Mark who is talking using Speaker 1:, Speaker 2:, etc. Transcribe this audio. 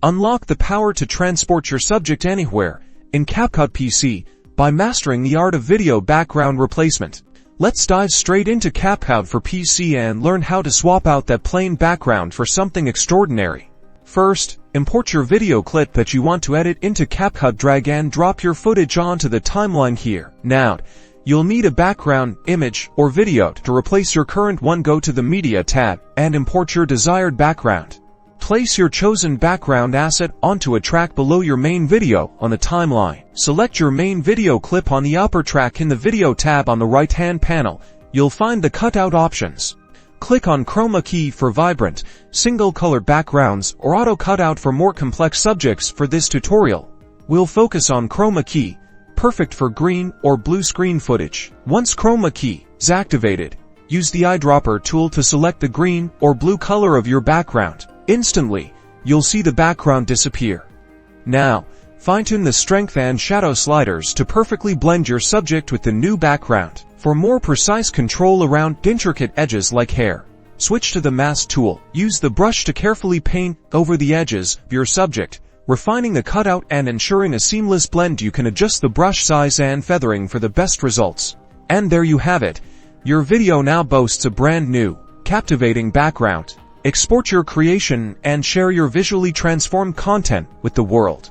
Speaker 1: Unlock the power to transport your subject anywhere in CapCut PC by mastering the art of video background replacement. Let's dive straight into CapCut for PC and learn how to swap out that plain background for something extraordinary. First, import your video clip that you want to edit into CapCut. Drag and drop your footage onto the timeline here. Now, you'll need a background, image, or video. To replace your current one, go to the Media tab and import your desired background. Place your chosen background asset onto a track below your main video on the timeline. Select your main video clip on the upper track in the Video tab on the right-hand panel. You'll find the Cutout options. Click on Chroma key for vibrant, single-color backgrounds or Auto Cutout for more complex subjects. For this tutorial, we'll focus on Chroma key, perfect for green or blue screen footage. Once Chroma key is activated, use the Eyedropper tool to select the green or blue color of your background. Instantly, you'll see the background disappear. Now, fine-tune the strength and shadow sliders to perfectly blend your subject with the new background. For more precise control around intricate edges like hair, switch to the Mask tool. Use the brush to carefully paint over the edges of your subject, refining the cutout and ensuring a seamless blend. You can adjust the brush size and feathering for the best results. And there you have it. Your video now boasts a brand new, captivating background. Export your creation and share your visually transformed content with the world.